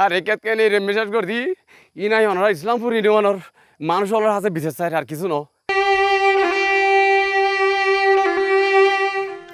আর একেত কেন মেসেজ করে দি ই নাই অনার ইসলামপুর ইউনিয়নের মানুষ হলার হাতে বিশেষ চাই আর কিছু ন।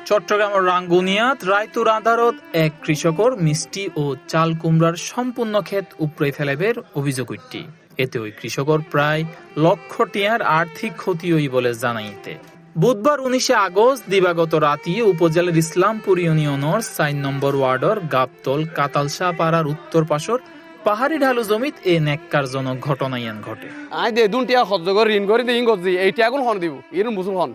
চট্টগ্রামের রাঙ্গুনিয়াত রায়তুর আদালত এক কৃষকর মিষ্টি ও চাল কুমড়ার সম্পূর্ণ ক্ষেত উপড়ে ফেলেবের অভিযোগ উঠতি। এতে ওই কৃষকর প্রায় লক্ষ টিয়ার আর্থিক ক্ষতি হই বলে জানাইতে বুধবার 19 আগস্ট দিবাগত রাতে উপজেলার ইসলামপুর ইউনিয়নের 4 নম্বর ওয়ার্ডের গাবতল কাতালশা পাড়ার উত্তর পাশর পাহাড়ি ঢালু জমিত এ নেককারজনক ঘটনায়ান ঘটে। আই দে দুটিয়া খরচ করে ঋণ করে দিই গজি এইটা এখন হন দিব এর মুসুল হন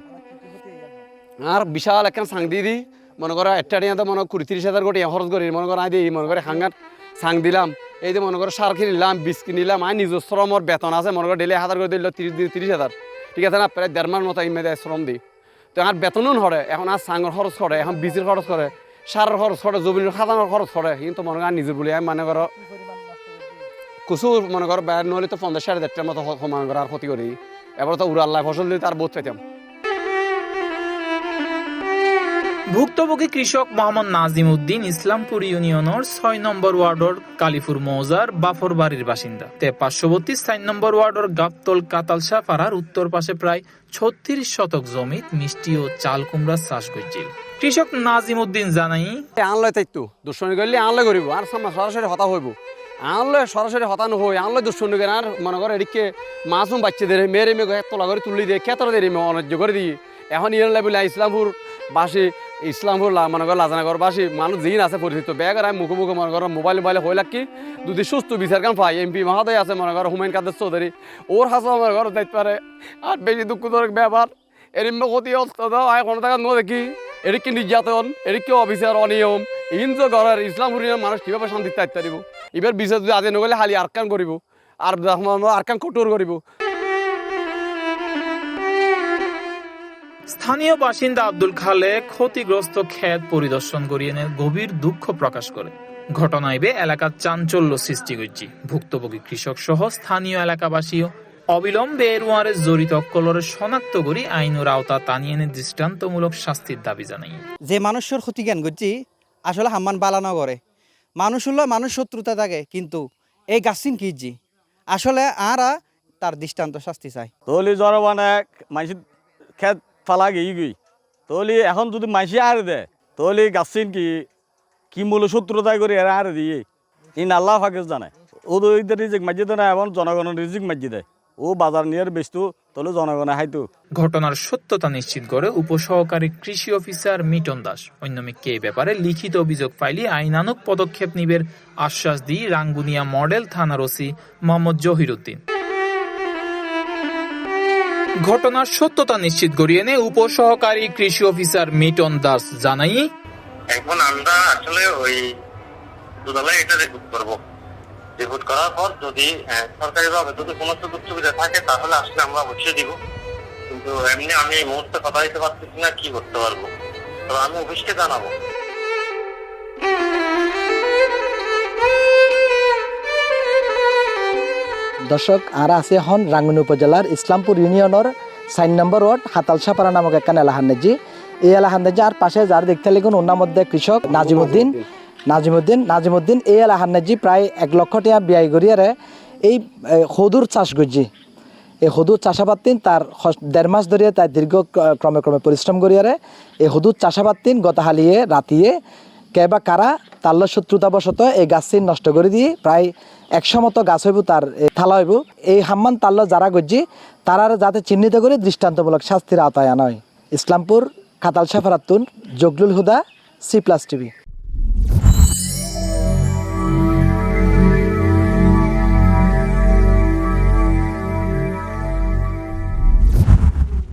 আর বিশাল একখান সাং দিয়ে দিই মনে করো একটা টিয়াতে মনে 20-30 হাজার কোটি খরচ করি মনে করো আই দিই মনে করে হাঙ্গার সাং দিলাম এই যে মনে করো সার কিনিলাম বীজ কিনিলাম আই নিজস্ব শ্রমর বেতন আছে মনে করো ডেলি 1000 করে দিল 30,000 ঠিক আছে না প্রায় 1.5 মাস মতো ইমেদে শ্রম দিই তো আর বেতনও নড়ে এখন আর সাঙ্গর খরচ করে এখন বীজের খরচ করে সারের খরচ করে জমির খাজানোর খরচ করে কিন্তু মনে করো নিজের বলি আমি মনে করো কিছু মনে করো ব্যয় নহলে তো 50-60 মতো সমান করে আর ক্ষতি করি এবার তো উড়াল্লাহ ফসল দিলে তার বোধ পেতাম। ভুক্তভোগী কৃষক মোহাম্মদ নাজিম উদ্দিন ইসলামপুর ইউনিয়নের 6 নম্বর ওয়ার্ডের কালীপুর মৌজার বাফর বাড়ির বাসিন্দা। তে পার্শ্ববর্তী 4 নম্বর ওয়ার্ডের গাবতল কাতালশা পাড়ার উত্তর পাশে প্রায় 36 শতক জমিত মিষ্টি ও চাল কুমড়া চাষ করছিল। কৃষক নাজিম উদ্দিন জানাই আনলয় তাইতো দুশ্মনী করলে আনলয় করিব আর সরাসরি হতা হইব আনলয় সরাসরি হতা নহই আনলয় দুশ্মনী করে আর মনে করো এদিকে মাছুম বাচ্চাদের মেরে মেয়ে তোলা করে তুলি দিয়ে খেতর দিয়ে অনার্য করে দিই এখন ইয়ে বলে ইসলামপুর বাসী ইসলামপুর মনে করো লাজানগর বাসী মানুষ যিন আছে পরিচিত বেগার আমি মুখে মুখে মনে করো মোবাইল হয় কি যদি সুস্থ বিচার কাম পাই এমপি মহাদয় আছে মনে করো হুমায়ুন কাদের চৌধুরী ওর হাসা মনে করো দেখতে পারে আর বেশি দুঃখজনক ব্যাপার এরম ক্ষতি আয় কোনো টাকা ন দেখি এদিকে নির্যাতন এদিকে অবিচার অনিয়ম হিন্দু ঘরের ইসলামপুর মানুষ কীভাবে শান্তি থাকতে পারিব এবার বিচার যদি আজি নগলে হালি আরকান করিব আর আরকান কঠোর করিব। স্থানীয় বাসিন্দা আব্দুল খালেক ক্ষতিগ্রস্ত ক্ষেত পরিদর্শন করিয়ে গভীর দুঃখ প্রকাশ করে ঘটনায় এলাকার চাঞ্চল্য সৃষ্টি করছে। ভুক্তভোগী কৃষক সহ স্থানীয় এলাকাবাসীও অবিলম্বে এরুয়ারে জড়িত অকলরে শনাক্ত করি আইনের আওতা টানিয়ে এনে দৃষ্টান্তমূলক শাস্তির দাবি জানাই। যে মানুষের ক্ষতি জ্ঞান করছি আসলে হাম্মান বালানো করে মানুষ হলো মানুষ শত্রুতা থাকে কিন্তু এই গাছিন কিজি আসলে আরা তার দৃষ্টান্ত শাস্তি চাই। তলি জরবানে মাইসি খেত ফালা গিয়ে গই তলি এখন যদি মাইসি আর দে তলি গাছিন কি মূল শত্রুতায় করে এরা আর দিয়ে ইন আল্লাহ ফাঁকে জানে ও তো রিজিক মাঝি দেয় না এখন জনগণের রিজিক মাঝি দেয় ও বাজার নিয়ে বেচতো তাহলে জনগণে হাইতো। ঘটনার সত্যতা নিশ্চিত করে উপসহকারী কৃষি অফিসার মিটন দাস অন্যমিককে এই ব্যাপারে লিখিত অভিযোগ ফাইলি আইনানুগ পদক্ষেপ নিবের আশ্বাস দিয়ে রাঙ্গুনিয়া মডেল থানার ওসি মোহাম্মদ জহিরুদ্দিন। ঘটনার সত্যতা নিশ্চিত করিয়ে এনে উপসহকারী কৃষি অফিসার মিটন দাস জানাই এখন আমরা আসলে ওই দুদলায় এটা রিপোর্ট করবো রিপোর্ট করার পর যদি সরকারিভাবে যদি কোনো সুযোগ সুবিধা থাকে তাহলে আসলে আমরা অবশ্যই দিব কিন্তু এমনি আমি এই মুহূর্তে কথা দিতে পারতেছি না কি করতে পারবো তো আমি অফিসকে জানাবো। দর্শক আর আছে এখন রাঙ্গুনি উপজেলার ইসলামপুর ইউনিয়নের 4 নম্বর ওয়ার্ড হাতালশাপাড়া নামক একখান এলাহান্নেজি এই এলাহান্নেজি আর পাশে যার দেখতে লিখুন ওনার মধ্যে কৃষক নাজিমুদ্দিন এই এলাহান্নেজি প্রায় 1 লক্ষ টাকা ব্যয় করিয়ারে এই হদুর চাষ করছি এই হদুর চাষাবাদ তার 1.5 মাস ধরিয়া তাই দীর্ঘ ক্রমে পরিশ্রম করিয়ারে এই হদুর চাষাবাদ গত হালিয়ে রাতিয়ে কেবা কারা তাল্ল শত্রুতাবশত এই গাছটি নষ্ট করে দিয়ে প্রায় 100 মতো গাছ হইব তার থালা হইব এই হাম্মান তাল্ল যারা গজ্জি তারা যাতে চিহ্নিত করে দৃষ্টান্তমূলক শাস্তির আওতায় আনা হয়। ইসলামপুর কাতালশা ফারাতুন জগলুল হুদা C+ TV।